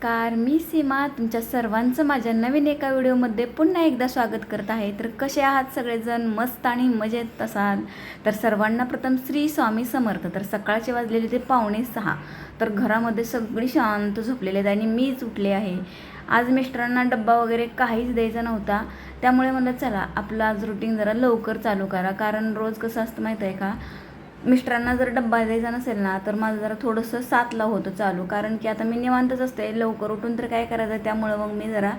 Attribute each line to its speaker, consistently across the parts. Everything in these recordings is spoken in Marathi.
Speaker 1: नमस्कार, मी सीमा तुमच्या सर्वांचं माझ्या नवीन एका व्हिडिओमध्ये पुन्हा एकदा स्वागत करत आहे. तर कसे आहात सगळेजण? मस्त आणि मजेत असाल तर सर्वांना प्रथम श्री स्वामी समर्थ. तर सकाळचे वाजलेले ते 5:45. तर घरामध्ये सगळी शांत झोपलेले आहेत आणि मीच उठले आहे. आज मिस्टरांना डब्बा वगैरे काहीच द्यायचा नव्हता, त्यामुळे म्हणलं चला आपलं आज रुटीन जरा लवकर चालू करा. कारण रोज कसं असतं माहीत आहे का, मिस्टरांना जर डब्बा द्यायचा नसेल ना तर माझं जरा थोडंसं 7ला होतं चालू. कारण की आता मी निवांतच असते, लवकर उठून तर काय करायचं, त्यामुळं मग मी जरा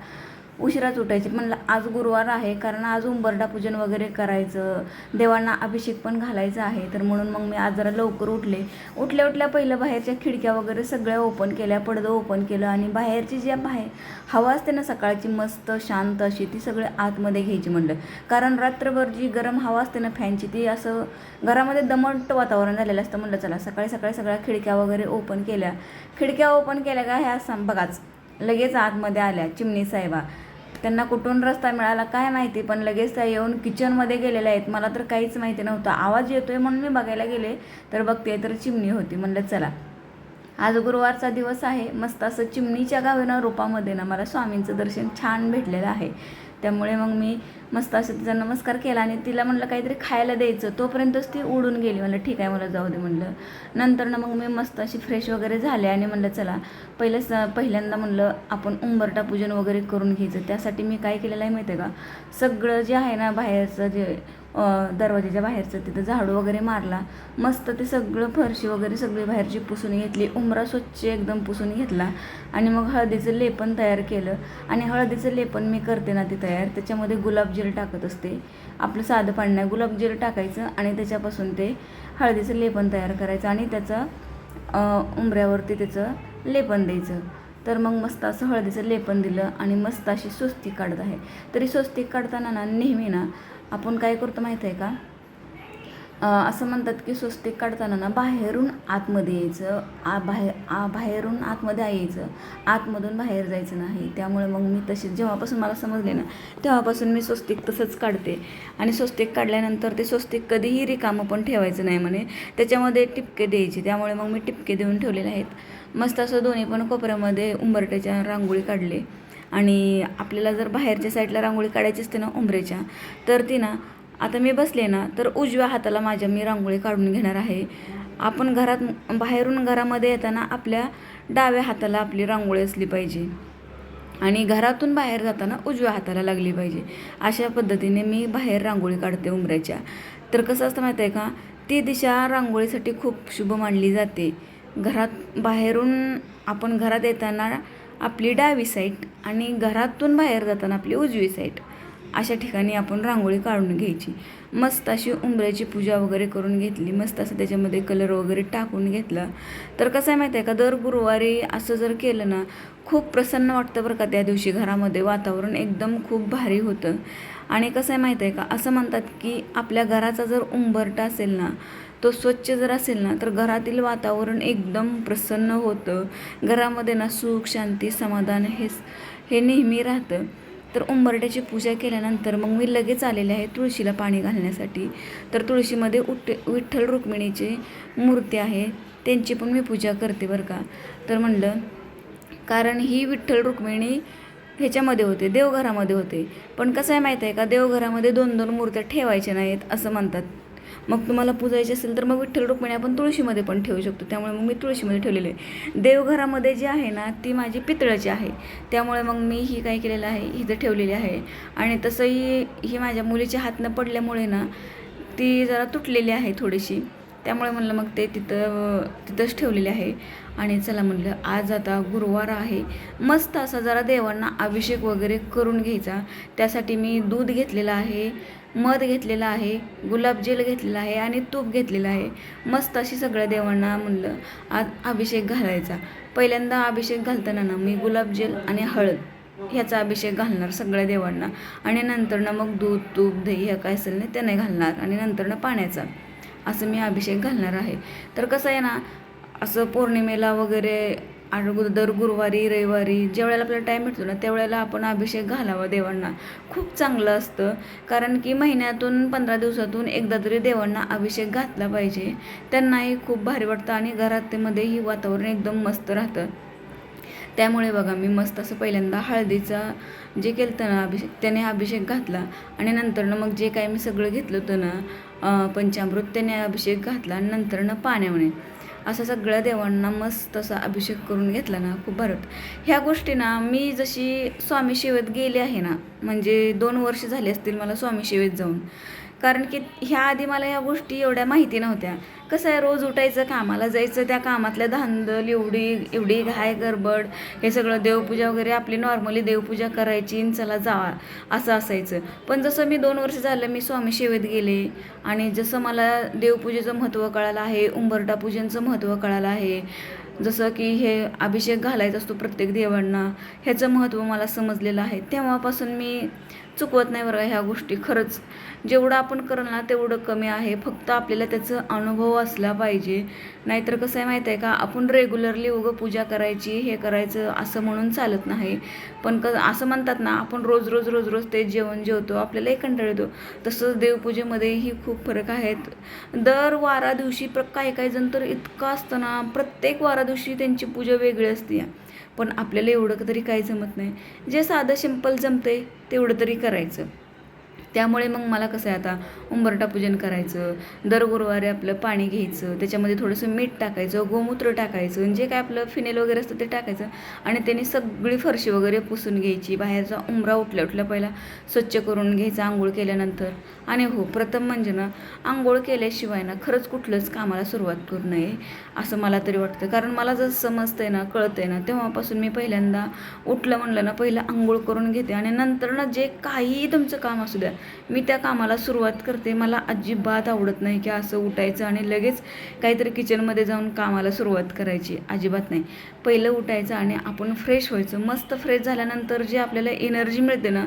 Speaker 1: उशिराच उठायचे. म्हणलं आज गुरुवार आहे, कारण आज उंबरठा पूजन वगैरे करायचं, देवांना अभिषेक पण घालायचा आहे. तर म्हणून मग मी आज जरा लवकर उठल्या पहिलं बाहेरच्या खिडक्या वगैरे सगळ्या ओपन केल्या, पडदं ओपन केलं आणि बाहेरची जी बाहेर हवा असते ना सकाळची मस्त शांत अशी, ती सगळे आतमध्ये घ्यायची म्हणलं. कारण रात्रभर जी गरम हवा असते ना फॅनची, ती असं घरामध्ये दमट वातावरण झालेलं असतं. म्हणलं चला सकाळी सकाळी सगळ्या खिडक्या वगैरे ओपन केल्या. खिडक्या ओपन केल्या का ह्या बघाच लगेच आतमध्ये आल्या चिमणी साहेबा. त्यांना कुठून रस्ता मिळाला काय माहिती, पण लगेच त्या येऊन किचनमध्ये गेलेल्या आहेत. मला तर काहीच माहिती नव्हतं, आवाज येतोय म्हणून मी बघायला गेले तर बघते तर चिमणी होती. म्हणलं चला आज गुरुवारचा दिवस आहे, मस्त असं चिमणीच्या गावेनं रूपामध्ये ना मला स्वामींचं दर्शन छान भेटलेलं आहे. त्यामुळे मग मी मस्त असं तिचा नमस्कार केला आणि तिला म्हणलं काहीतरी खायला द्यायचं, तोपर्यंतच ती उडून गेली. म्हणलं ठीक आहे, मला जाऊ दे म्हणलं. नंतर ना मग मी मस्त अशी फ्रेश वगैरे झाले आणि म्हणलं चला पहिल्यांदा म्हणलं आपण उंबरठा पूजन वगैरे करून घ्यायचं. त्यासाठी मी काय केलेलं आहे माहिती आहे का, सगळं जे आहे ना बाहेरचं जे दरवाजाच्या बाहेरचं तिथं झाडू वगैरे मारला, मस्त ते सगळं फरशी वगैरे सगळी बाहेरची पुसून घेतली, उंबरा स्वच्छ एकदम पुसून घेतला आणि मग हळदीचं लेपन तयार केलं. आणि हळदीचं लेपन मी करते ना ते तयार, त्याच्यामध्ये गुलाबजल टाकत असते. आपलं साधं पाणी नाही, गुलाबजल टाकायचं आणि त्याच्यापासून ते हळदीचं लेपन तयार करायचं आणि त्याचं उंबऱ्यावरती त्याचं लेपन द्यायचं. तर मग मस्त असं हळदीचं लेपन दिलं आणि मस्त अशी स्वस्तिक काढत आहे. तरी स्वस्तिक काढताना ना नेहमी ना आपण काय करतो माहीत आहे का, असं म्हणतात की स्वस्तिक काढताना ना बाहेरून आतमध्ये यायचं, बाहेरून आतमध्ये यायचं, आतमधून बाहेर जायचं नाही. त्यामुळे मग मी तशीच जेव्हापासून मला समजले ना तेव्हापासून मी स्वस्तिक तसंच काढते. आणि स्वस्तिक काढल्यानंतर ते स्वस्तिक कधीही रिकामं पण ठेवायचं नाही म्हणे, त्याच्यामध्ये टिपके द्यायचे. त्यामुळे मग मी टिपके देऊन ठेवलेले आहेत. मस्त असं दोन्ही पण कोपऱ्यामध्ये उंबरट्याच्या रांगोळी काढले. आणि आपल्याला जर बाहेरच्या साईडला रांगोळी काढायची असते ना उंबरेच्या, तर ती ना आता मी बसले ना तर उजव्या हाताला माझ्या मी रांगोळी काढून घेणार आहे. आपण बाहेरून घरामध्ये येताना आपल्या डाव्या हाताला आपली रांगोळी असली पाहिजे आणि घरातून बाहेर जाताना उजव्या हाताला लागली पाहिजे. अशा पद्धतीने मी बाहेर रांगोळी काढते उंबऱ्याच्या. तर कसं असतं माहीत आहे का, ती दिशा रांगोळीसाठी खूप शुभ मानली जाते. बाहेरून आपण घरात येताना आपली डावी साईड आणि घरातून बाहेर जाताना आपली उजवी साईड, अशा ठिकाणी आपण रांगोळी काढून घ्यायची. मस्त अशी उंबऱ्याची पूजा वगैरे करून घेतली, मस्त असं त्याच्यामध्ये कलर वगैरे टाकून घेतला. तर कसं आहे माहिती आहे का, दर गुरुवारी असं जर केलं ना खूप प्रसन्न वाटतं बरं का. त्या दिवशी घरामध्ये वातावरण एकदम खूप भारी होतं. आणि कसं आहे माहिती आहे का, असं म्हणतात की आपल्या घराचा जर उंबरठा असेल ना, तो स्वच्छ जर असेल ना तर घरातील वातावरण एकदम प्रसन्न होतं. घरामध्ये ना सुख शांती समाधान हे नेहमी राहतं. तर उंबरठ्याची पूजा केल्यानंतर मग मी लगेच आलेले आहे तुळशीला पाणी घालण्यासाठी. तर तुळशीमध्ये विठ्ठल रुक्मिणीची मूर्ती आहे, त्यांची पण मी पूजा करते बरं का. तर म्हणलं कारण ही विठ्ठल रुक्मिणी ह्याच्यामध्ये होते, देवघरामध्ये होते. पण कसं आहे माहीत आहे का, देवघरामध्ये 2-2 मूर्त्या ठेवायच्या नाहीत असं म्हणतात. मग तुम्हाला पूजायची असेल तर मग विठ्ठल रुक्मिणी आपण तुळशीमध्ये पण ठेवू शकतो. त्यामुळे मग मी तुळशीमध्ये ठेवलेले आहे. देवघरामध्ये जी आहे ना ती माझी पितळाची आहे, त्यामुळे मग मी ही काय केलेलं आहे, इथं ठेवलेली आहे. आणि तसंही ही माझ्या मुलीच्या हातनं पडल्यामुळे ना ती जरा तुटलेली आहे थोडीशी, त्यामुळे म्हणलं मग ते तिथंच ठेवलेले आहे. आणि चला म्हणलं आज आता गुरुवार आहे, मस्त असा जरा देवांना अभिषेक वगैरे करून घ्यायचा. त्यासाठी मी दूध घेतलेलं आहे, मध घेतलेला आहे, गुलाबजल घेतलेला आहे आणि तूप घेतलेलं आहे. मस्त अशी सगळ्या देवांना म्हणलं आज अभिषेक घालायचा. पहिल्यांदा अभिषेक घालताना ना मी गुलाबजल आणि हळद ह्याचा अभिषेक घालणार सगळ्या देवांना. आणि नंतर ना मग दूध तूप दही ह्या काय असेल ना ते नाही घालणार. आणि नंतर ना पाण्याचा असं मी अभिषेक घालणार आहे. तर कसं आहे ना, असं पौर्णिमेला वगैरे दर गुरुवारी रविवारी ज्यावेळेला आपल्याला टाईम भेटतो ना त्यावेळेला आपण अभिषेक घालावा देवांना, खूप चांगलं असतं. कारण की महिन्यातून 15 दिवसातून एकदा तरी देवांना अभिषेक घातला पाहिजे, त्यांनाही खूप भारी वाटतं आणि घरातमध्येही वातावरण एकदम मस्त राहतं. त्यामुळे बघा मी मस्त असं पहिल्यांदा हळदीचा जे केलं ना अभिषेक, त्याने अभिषेक घातला आणि नंतरनं मग जे काय मी सगळं घेतलं होतं ना पंचामृत, त्याने अभिषेक घातला आणि नंतरनं पाण्याने असं सगळ्या देवांना मस्त असा अभिषेक करून घेतला ना, खूप भारत. ह्या गोष्टी ना मी जशी स्वामी सेवेत गेले आहे ना, म्हणजे 2 वर्ष झाली असतील मला स्वामी सेवेत जाऊन. कारण की ह्या आधी मला ह्या गोष्टी एवढ्या माहिती नव्हत्या. कसं आहे, रोज उठायचं, कामाला जायचं, त्या कामातल्या धांदल एवढी घाय गडबड, हे सगळं देवपूजा वगैरे आपली नॉर्मली देवपूजा करायची आणि चला जावा असं असायचं. पण जसं मी 2 वर्ष झालं मी स्वामी सेवेत गेले आणि जसं मला देवपूजेचं महत्त्व कळालं आहे, उंबरठा पूजनचं महत्त्व कळालं आहे, जसं की हे अभिषेक घालायचा असतो प्रत्येक देवांना, ह्याचं महत्त्व मला समजलेलं आहे. तेव्हापासून मी चुकवत नाही बरं ह्या गोष्टी. खरंच जेवढं आपण करल ना तेवढं कमी आहे. फक्त आपल्याला त्याचा अनुभव असला पाहिजे. नाहीतर कसं आहे माहीत आहे का, आपण रेग्युलरली उगं पूजा करायची, हे करायचं असं म्हणून चालत नाही. पण असं म्हणतात ना, आपण रोज ते जेवण जेवतो, आपल्यालाही कंटाळा येतो. तसंच देवपूजेमध्येही खूप फरक आहेत. दर वारा दिवशी काही जण तर इतकं असतं ना, प्रत्येक वारा दिवशी त्यांची पूजा वेगळी असते. पण आपल्याला एवढं तरी काही जमत नाही. जे साधं सिंपल जमतंय तेवढं तरी करायचं. त्यामुळे मग मला कसं आहे, आता उंबरठा पूजन करायचं, दर गुरुवारी आपलं पाणी घ्यायचं, त्याच्यामध्ये थोडंसं मीठ टाकायचं, गोमूत्र टाकायचं, जे काय आपलं फिनेल वगैरे असतं ते टाकायचं आणि त्याने सगळी फरशी वगैरे पुसून घ्यायची. बाहेरचा उंबरा उठल्या पहिला स्वच्छ करून घ्यायचा आंघोळ केल्यानंतर. आणि हो, प्रथम म्हणजे ना, आंघोळ केल्याशिवाय ना खरंच कुठलंच कामाला सुरुवात करू नये असं मला तरी वाटतं. कारण मला जर समजतंय ना, कळतंय ना, तेव्हापासून मी पहिल्यांदा उठलं म्हणलं ना, पहिलं आंघोळ करून घेते आणि नंतर ना जे काहीही तुमचं काम असू द्या, मी त्या कामाला सुरुवात करते. मला अजिबात आवडत नाही की असं उठायचं आणि लगेच काहीतरी किचनमध्ये जाऊन कामाला सुरुवात करायची, अजिबात नाही. पहिलं उठायचं आणि आपण फ्रेश व्हायचं. मस्त फ्रेश झाल्यानंतर जे आपल्याला एनर्जी मिळते ना,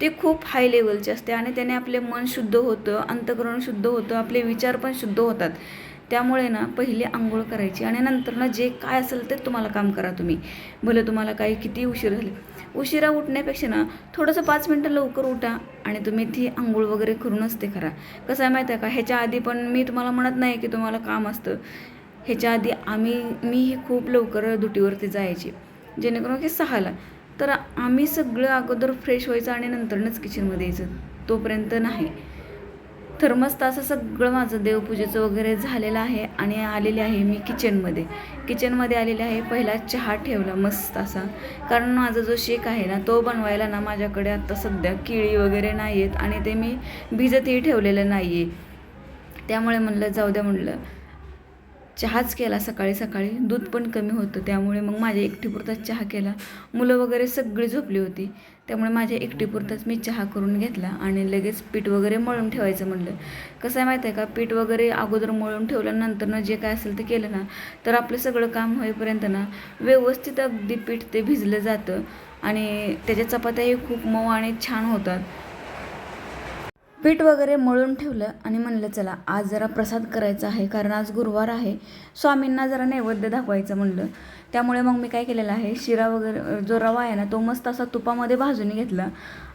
Speaker 1: ते खूप हाय लेवलचे असते आणि त्याने आपले मन शुद्ध होतं, अंतःकरण शुद्ध होतं, आपले विचार पण शुद्ध होतात. त्यामुळे ना पहिली आंघोळ करायची आणि नंतर ना जे काय असेल ते तुम्हाला काम करा तुम्ही. भलं तुम्हाला काही किती उशीर झाले, उशिरा उठण्यापेक्षा ना थोडंसं 5 मिनटं लवकर उठा आणि तुम्ही ती आंघोळ वगैरे करूनच ते करा. कसं आहे माहीत आहे का, ह्याच्या आधी पण मी तुम्हाला म्हणत नाही की तुम्हाला काम असतं. ह्याच्या आधी मीही खूप लवकर ड्युटीवरती जायची, जेणेकरून की 6ला. तर आम्ही सगळं अगोदर फ्रेश व्हायचं आणि नंतरनंच किचनमध्ये यायचं, तोपर्यंत नाही. तर मस्त असं सगळं माझं देवपूजेचं वगैरे झालेलं आहे आणि आलेले आहे मी किचनमध्ये आलेले आहे. पहिला चहा ठेवला मस्त असा, कारण माझा जो शेक आहे ना तो बनवायला ना माझ्याकडे आत्ता सध्या केळी वगैरे नाही आहेत आणि ते मी भिजतही ठेवलेलं नाही आहे. त्यामुळे म्हणलं जाऊ द्या, म्हणलं चहाच केला सकाळी. दूध पण कमी होतं, त्यामुळे मग माझ्या एकटीपुरताच चहा केला. मुलं वगैरे सगळी झोपली होती, त्यामुळे माझ्या एकटीपुरताच मी चहा करून घेतला आणि लगेच पीठ वगैरे मळून ठेवायचं म्हणलं. कसं आहे माहीत आहे का, पीठ वगैरे अगोदर मळून ठेवल्यानंतर जे काय असेल ते केलं ना, तर आपलं सगळं काम होईपर्यंत ना व्यवस्थित अगदी पीठ ते भिजलं जातं आणि त्याच्या चपात्याही खूप मऊ आणि छान होतात. पीठ वगैरे मळून ठेवलं आणि म्हणलं चला आज जरा प्रसाद करायचा आहे, कारण आज गुरुवार आहे, स्वामींना जरा नैवेद्य दाखवायचं म्हणलं. त्यामुळे मग मी काय केलेलं आहे, शिरा वगैरे जो रवा आहे ना तो मस्त असा तुपामध्ये भाजून घेतला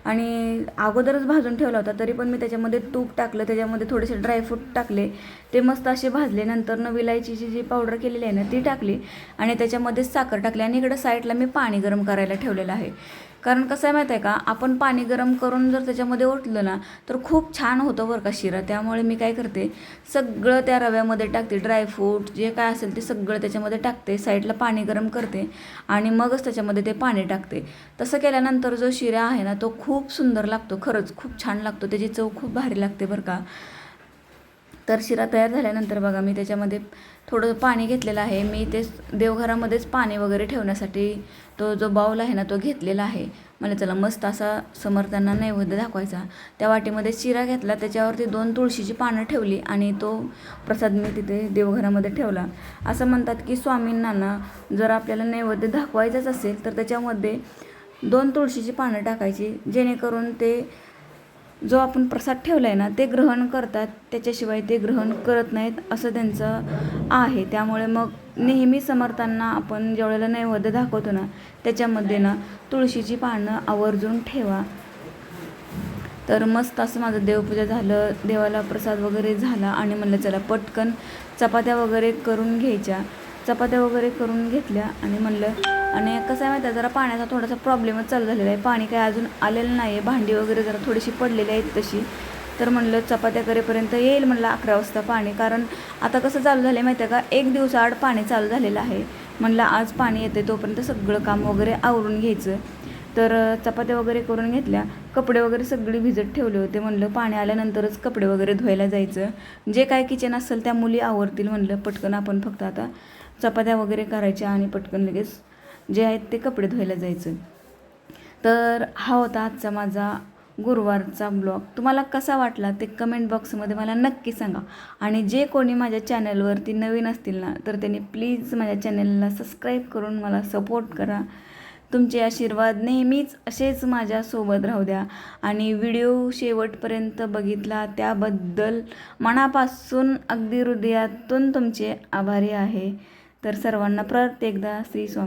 Speaker 1: आणि अगोदरच भाजून ठेवला होता, तरी पण मी त्याच्यामध्ये तूप टाकलं, त्याच्यामध्ये थोडेसे ड्रायफ्रूट टाकले, ते मस्त असे भाजले. नंतर विलायचीची जी पावडर केलेली आहे ना ती टाकली आणि त्याच्यामध्येच साखर टाकली आणि इकडं साईडला मी पाणी गरम करायला ठेवलेलं आहे. कारण कसं आहे माहीत आहे का, आपण पाणी गरम करून जर त्याच्यामध्ये ओतलं ना तर खूप छान होतं बरं का शिरा. त्यामुळे मी काय करते, सगळं त्या रव्यामध्ये टाकते, ड्रायफ्रूट जे काय असेल ते सगळं त्याच्यामध्ये टाकते, साईडला पाणी गरम करते आणि मगच त्याच्यामध्ये ते पाणी टाकते. तसं केल्यानंतर जो शिरा आहे ना तो खूप सुंदर लागतो, खरंच खूप छान लागतो, त्याची चव खूप भारी लागते बरं का. तर शिरा तयार झाल्यानंतर बघा मी त्याच्यामध्ये थोडं पाणी घेतलेलं आहे. मी ते देवघरामध्येच पाणी वगैरे ठेवण्यासाठी तो जो बाऊल आहे ना तो घेतलेला आहे. मला चला मस्त असा समर्थांना नैवेद्य दाखवायचा. त्या वाटीमध्ये शिरा घेतला, त्याच्यावरती 2 तुळशीची पानं ठेवली आणि तो प्रसाद मी तिथे देवघरामध्ये ठेवला. असं म्हणतात की स्वामींना ना जर आपल्याला नैवेद्य दाखवायचाच असेल तर त्याच्यामध्ये 2 तुळशीची पानं टाकायची, जेणेकरून ते जो आपण प्रसाद ठेवला आहे ना ते ग्रहण करतात, त्याच्याशिवाय ते ग्रहण करत नाहीत असं त्यांचं आहे. त्यामुळे मग नेहमी समर्थांना आपण ज्यावेळेला नैवेद्य दाखवतो ना त्याच्यामध्ये ना तुळशीची पानं आवर्जून ठेवा. तर मस्त असं माझं देवपूजा झालं, देवाला प्रसाद वगैरे झाला आणि म्हणलं चला पटकन चपात्या वगैरे करून घ्यायच्या. चपात्या वगैरे करून घेतल्या आणि म्हणलं आणि कसं आहे माहिती आहे, जरा पाण्याचा थोडासा प्रॉब्लेमच चालू झालेला आहे. पाणी काय अजून आलेलं नाही आहे. भांडी वगैरे जरा थोडीशी पडलेली आहेत तशी. तर म्हणलं चपात्या करेपर्यंत येईल म्हणलं 11 वाजता पाणी. कारण आता कसं चालू झालं आहे माहिती आहे का, एक दिवसाआड पाणी चालू झालेलं आहे. म्हणलं आज पाणी येते तोपर्यंत सगळं काम वगैरे आवरून घ्यायचं. तर चपात्या वगैरे करून घेतल्या. कपडे वगैरे सगळे भिजत ठेवले होते. म्हणलं पाणी आल्यानंतरच कपडे वगैरे धुवायला जायचं. जे काय किचन असेल त्या मुली आवरतील म्हणलं. पटकन आपण फक्त आता चपात्या वगैरे करायच्या आणि पटकन लगेच जे आहेत ते कपडे धुवायला जायचं. तर हा होता आजचा माझा गुरुवारचा ब्लॉग. तुम्हाला कसा वाटला ते कमेंट बॉक्समध्ये मला नक्की सांगा. आणि जे कोणी माझ्या चॅनलवरती नवीन असतील ना, तर त्यांनी प्लीज माझ्या चॅनलला सबस्क्राईब करून मला सपोर्ट करा. तुमचे आशीर्वाद नेहमीच असेच माझ्यासोबत राहू द्या. आणि व्हिडिओ शेवटपर्यंत बघितला त्याबद्दल मनापासून अगदी हृदयातून तुमचे आभारी आहे. तर सर्वांना परत एकदा श्री स्वामी